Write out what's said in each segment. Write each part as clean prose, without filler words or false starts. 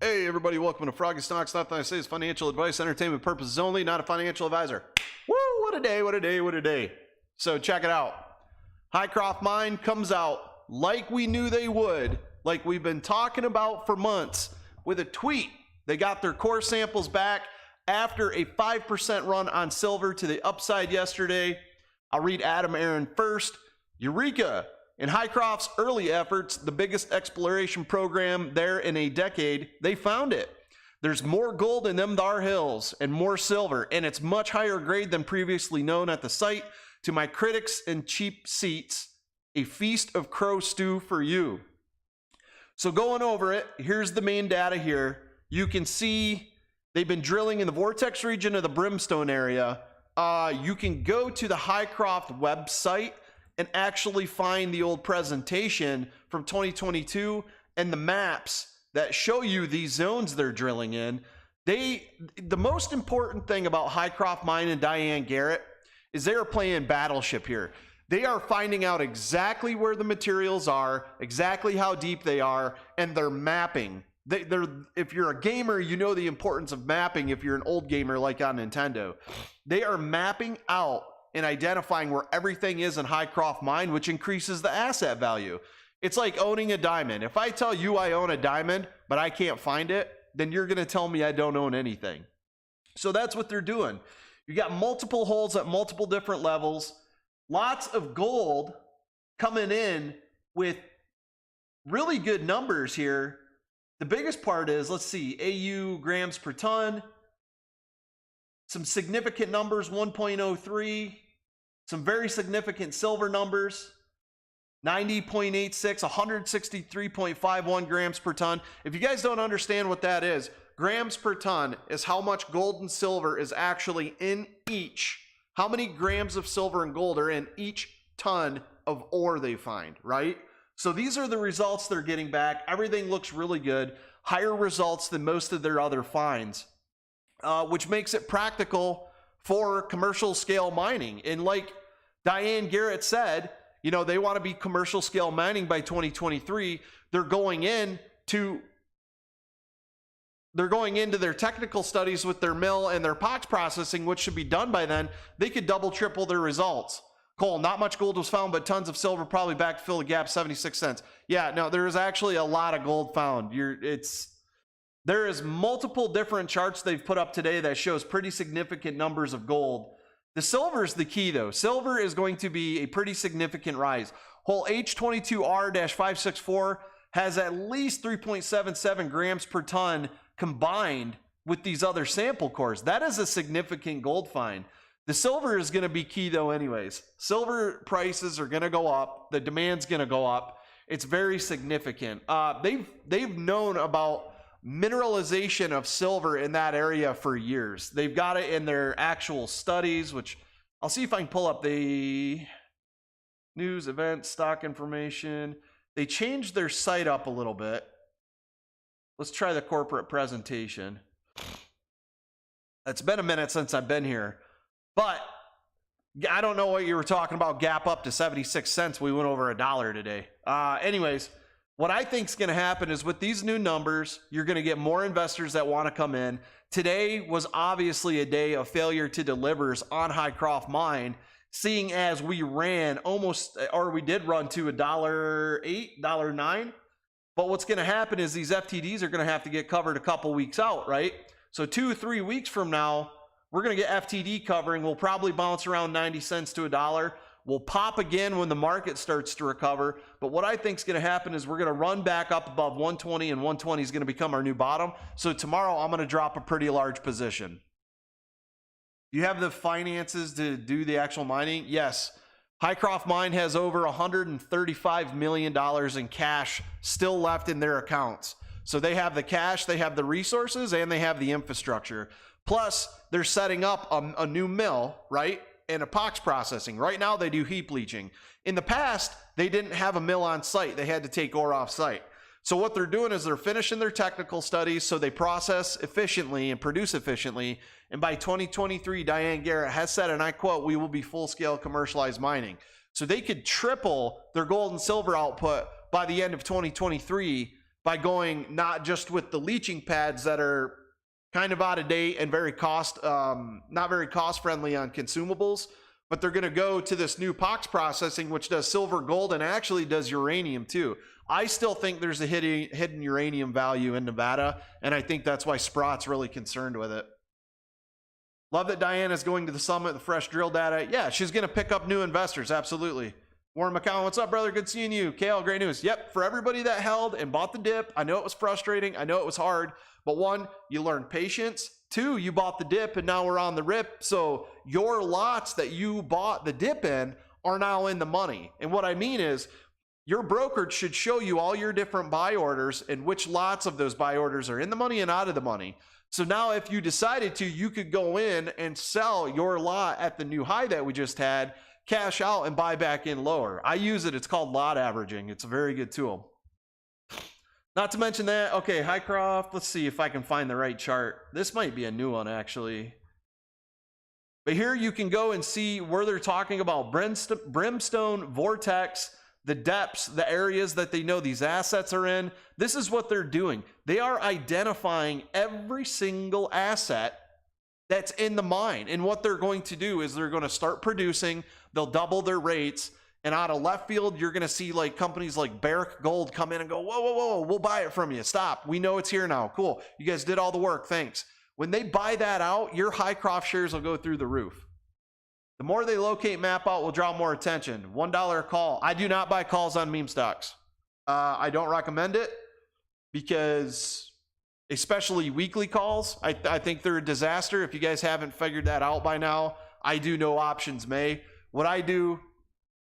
Hey everybody, welcome to Froggy Stocks. Nothing I say is financial advice, entertainment purposes only, not a financial advisor. Woo, what a day, what a day, what a day. So check it out. Highcroft Mine comes out like we knew they would, like we've been talking about for months, with a tweet. They got their core samples back after a 5% run on silver to the upside yesterday. I'll read Adam Aron first. Eureka! In Hycroft's early efforts, the biggest exploration program there in a decade, they found it. There's more gold in them thar hills and more silver, and it's much higher grade than previously known at the site. To my critics and cheap seats, a feast of crow stew for you. So going over it, here's the main data here. You can see they've been drilling in the vortex region of the Brimstone area. You can go to the Hycroft website and actually find the old presentation from 2022 and the maps that show you these zones they're drilling in. The most important thing about Hycroft Mine and Diane Garrett is they are playing battleship here. They are finding out exactly where the materials are, exactly how deep they are, and they're mapping. If you're a gamer, you know the importance of mapping. If you're an old gamer like on Nintendo, they are mapping out and identifying where everything is in Hycroft Mine, which increases the asset value. It's like owning a diamond. If I tell you I own a diamond, but I can't find it, then you're gonna tell me I don't own anything. So that's what they're doing. You got multiple holes at multiple different levels, lots of gold coming in with really good numbers here. The biggest part is, let's see, AU grams per ton, some significant numbers, 1.03, some very significant silver numbers, 90.86, 163.51 grams per ton. If you guys don't understand what that is, grams per ton is how much gold and silver is actually in each. How many grams of silver and gold are in each ton of ore they find, right? So these are the results they're getting back. Everything looks really good. Higher results than most of their other finds. Which makes it practical for commercial scale mining. And like Diane Garrett said, you know, they want to be commercial scale mining by 2023. They're going into their technical studies with their mill and their POX processing, which should be done by then. They could double, triple their results. Cole, not much gold was found, but tons of silver probably back to fill the gap, 76 cents. Yeah, no, there is actually a lot of gold found. There is multiple different charts they've put up today that shows pretty significant numbers of gold. The silver is the key though. Silver is going to be a pretty significant rise. Hole H22R-564 has at least 3.77 grams per ton combined with these other sample cores. That is a significant gold find. The silver is going to be key though anyways. Silver prices are going to go up. The demand's going to go up. It's very significant. They've known about mineralization of silver in that area for years. They've got it in their actual studies, which I'll see if I can pull up the news, event, stock information. They changed their site up a little bit. Let's try the corporate presentation. It's been a minute since I've been here, but I don't know what you were talking about. Gap up to 76 cents. We went over $1 today. Anyways, what I think is going to happen is with these new numbers, you're going to get more investors that want to come in. Today was obviously a day of failure to delivers on Hycroft Mine, seeing as we ran almost, or we did run to $1.08, $1.09. But what's going to happen is these FTDs are going to have to get covered a couple weeks out, right? So 2 or 3 weeks from now, we're going to get FTD covering. We'll probably bounce around 90 cents to $1. We'll pop again when the market starts to recover. But what I think is going to happen is we're going to run back up above 120, and 120 is going to become our new bottom. So tomorrow I'm going to drop a pretty large position. You have the finances to do the actual mining? Yes. Hycroft Mine has over $135 million in cash still left in their accounts. So they have the cash, they have the resources, and they have the infrastructure. Plus, they're setting up a new mill, right? And a POX processing. Right now they do heap leaching. In the past, they didn't have a mill on site. They had to take ore off site. So what they're doing is they're finishing their technical studies so they process efficiently and produce efficiently. And by 2023, Diane Garrett has said, and I quote, "We will be full-scale commercialized mining." So they could triple their gold and silver output by the end of 2023 by going not just with the leaching pads that are kind of out of date and very not very cost friendly on consumables, but they're going to go to this new POX processing, which does silver, gold, and actually does uranium too. I still think there's a hidden uranium value in Nevada, and I think that's why Sprott's really concerned with it. Love that Diana's going to the summit, the fresh drill data. Yeah, she's going to pick up new investors, absolutely. Warren McCown, what's up, brother? Good seeing you. KL, great news. Yep, for everybody that held and bought the dip, I know it was frustrating. I know it was hard. But one, you learned patience. Two, you bought the dip and now we're on the rip. So your lots that you bought the dip in are now in the money. And what I mean is your brokerage should show you all your different buy orders and which lots of those buy orders are in the money and out of the money. So now if you decided to, you could go in and sell your lot at the new high that we just had, cash out and buy back in lower. I use it. It's called lot averaging. It's a very good tool. Not to mention that, okay, Hycroft, let's see if I can find the right chart. This might be a new one, actually. But here you can go and see where they're talking about brimstone, vortex, the depths, the areas that they know these assets are in. This is what they're doing. They are identifying every single asset that's in the mine. And what they're going to do is they're going to start producing. They'll double their rates. And out of left field, you're going to see like companies like Barrick Gold come in and go, whoa, whoa, whoa, we'll buy it from you. Stop. We know it's here now. Cool. You guys did all the work. Thanks. When they buy that out, your Hycroft shares will go through the roof. The more they locate, map out, will draw more attention. $1 a call. I do not buy calls on meme stocks. I don't recommend it because especially weekly calls, I think they're a disaster. If you guys haven't figured that out by now, I do no options may. What I do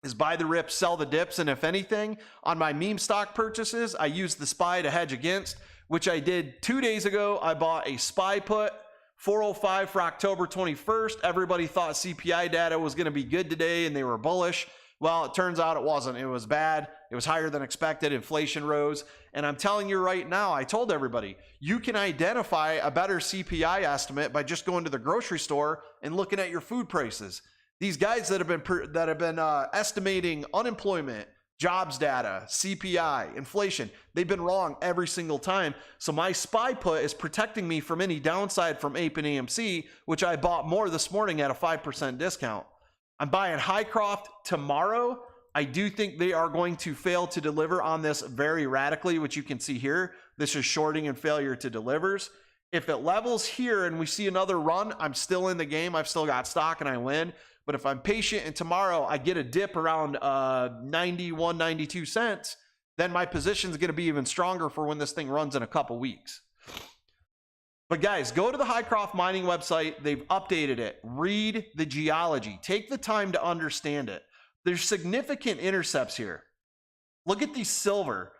is buy the rips, sell the dips, and if anything, on my meme stock purchases, I use the SPY to hedge against, which I did 2 days ago. I bought a SPY put, 405 for October 21st. Everybody thought CPI data was going to be good today, and they were bullish. Well, it turns out it wasn't. It was bad. It was higher than expected. Inflation rose. And I'm telling you right now, I told everybody, you can identify a better CPI estimate by just going to the grocery store and looking at your food prices. These guys that have been estimating unemployment, jobs data, CPI, inflation, they've been wrong every single time. So my SPY put is protecting me from any downside from APE and AMC, which I bought more this morning at a 5% discount. I'm buying Hycroft tomorrow. I do think they are going to fail to deliver on this very radically, which you can see here. This is shorting and failure to delivers. If it levels here and we see another run, I'm still in the game. I've still got stock and I win. But if I'm patient and tomorrow I get a dip around 91, 92 cents, then my position is going to be even stronger for when this thing runs in a couple weeks. But guys, go to the Hycroft Mining website. They've updated it. Read the geology. Take the time to understand it. There's significant intercepts here. Look at these silver.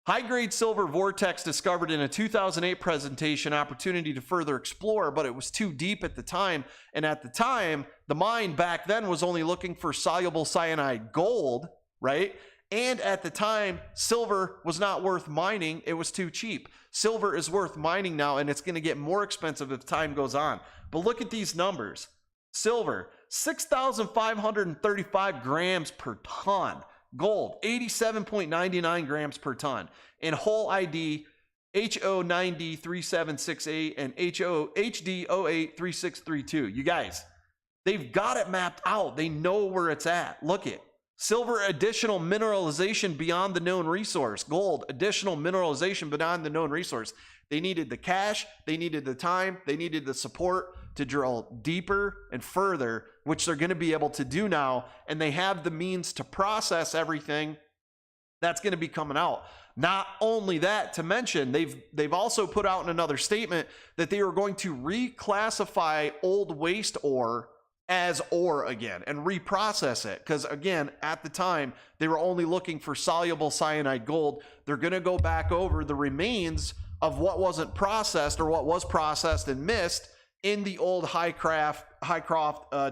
High-grade silver vortex discovered in a 2008 presentation, opportunity to further explore, but it was too deep at the time. And at the time, the mine back then was only looking for soluble cyanide gold, right? And at the time, silver was not worth mining. It was too cheap. Silver is worth mining now, and it's going to get more expensive if time goes on. But look at these numbers. Silver, 6,535 grams per ton. Gold, 87.99 grams per ton. And whole ID, HO9D3768 and HD083632. You guys, they've got it mapped out. They know where it's at. Look it. Silver, additional mineralization beyond the known resource. Gold, additional mineralization beyond the known resource. They needed the cash. They needed the time. They needed the support to drill deeper and further, which they're going to be able to do now. And they have the means to process everything that's going to be coming out. Not only that, to mention, they've also put out in another statement that they are going to reclassify old waste ore as ore again and reprocess it. Because again, at the time, they were only looking for soluble cyanide gold. They're going to go back over the remains of what wasn't processed or what was processed and missed in the old Hycroft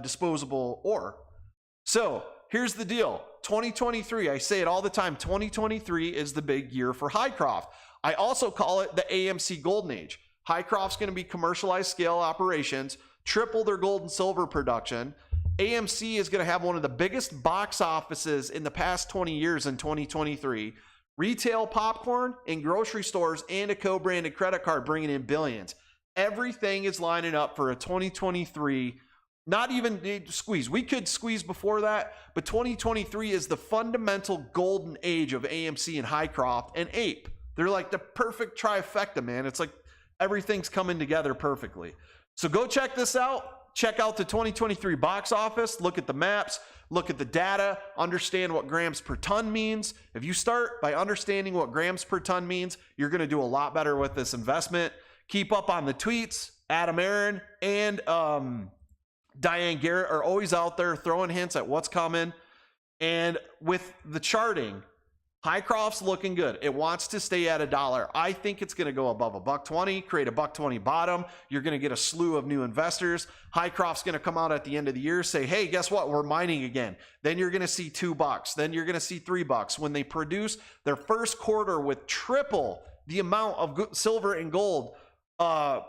disposable ore. So here's the deal. 2023, I say it all the time, 2023 is the big year for Hycroft. I also call it the AMC Golden Age. Hycroft's going to be commercialized scale operations, triple their gold and silver production. AMC is going to have one of the biggest box offices in the past 20 years in 2023. Retail popcorn in grocery stores and a co-branded credit card bringing in billions. Everything is lining up for a 2023. Not even squeeze. We could squeeze before that, but 2023 is the fundamental golden age of AMC and Hycroft and Ape. They're like the perfect trifecta, man. It's like everything's coming together perfectly. So go check this out. Check out the 2023 box office. Look at the maps. Look at the data. Understand what grams per ton means. If you start by understanding what grams per ton means, you're going to do a lot better with this investment. Keep up on the tweets. Adam Aron and Diane Garrett are always out there throwing hints at what's coming. And with the charting, Hycroft's looking good. It wants to stay at $1. I think it's going to go above $1.20, create a $1.20 bottom. You're going to get a slew of new investors. Hycroft's going to come out at the end of the year, say, hey, guess what? We're mining again. Then you're going to see $2. Then you're going to see $3. When they produce their first quarter with triple the amount of silver and gold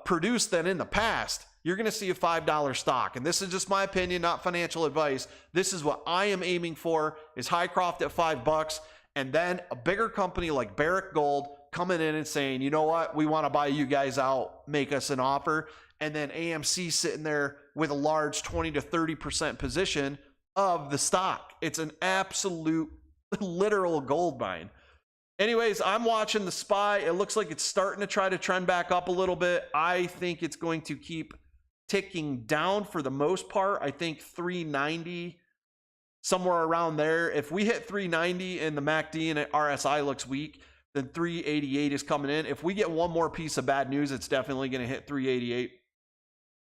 produced than in the past, you're going to see a $5 stock. And this is just my opinion, not financial advice. This is what I am aiming for, is Hycroft at $5. And then a bigger company like Barrick Gold coming in and saying, you know what, we want to buy you guys out, make us an offer. And then AMC sitting there with a large 20 to 30% position of the stock. It's an absolute literal gold mine. Anyways, I'm watching the SPY. It looks like it's starting to try to trend back up a little bit. I think it's going to keep ticking down for the most part. I think 390, somewhere around there. If we hit 390 and the MACD and RSI looks weak, then 388 is coming in. If we get one more piece of bad news, it's definitely going to hit 388.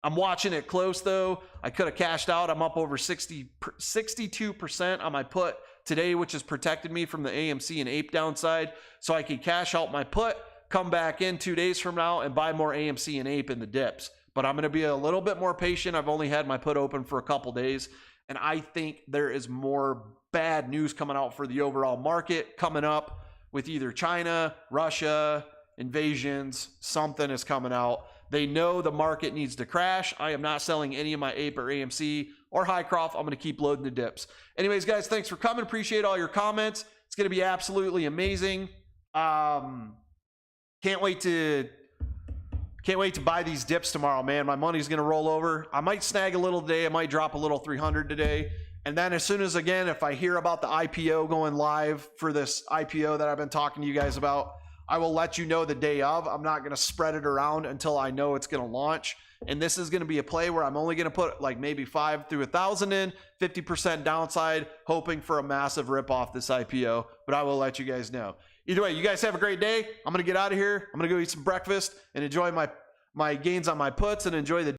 I'm watching it close though. I could have cashed out. I'm up over 62% on my put today, which has protected me from the AMC and Ape downside. So I can cash out my put, come back in 2 days from now and buy more AMC and Ape in the dips. But I'm going to be a little bit more patient. I've only had my put open for a couple days. And I think there is more bad news coming out for the overall market coming up with either China, Russia, invasions, something is coming out. They know the market needs to crash. I am not selling any of my Ape or AMC or Hycroft. I'm going to keep loading the dips. Anyways, guys, thanks for coming. Appreciate all your comments. It's going to be absolutely amazing. Can't wait to buy these dips tomorrow, man. My money's going to roll over. I might snag a little today. I might drop a little 300 today. And then as soon as, again, if I hear about the IPO going live for this IPO that I've been talking to you guys about, I will let you know the day of. I'm not going to spread it around until I know it's going to launch. And this is going to be a play where I'm only going to put like maybe 5 through 1,000 in, 50% downside, hoping for a massive rip off this IPO. But I will let you guys know. Either way, you guys have a great day. I'm going to get out of here. I'm going to go eat some breakfast and enjoy my gains on my puts and enjoy the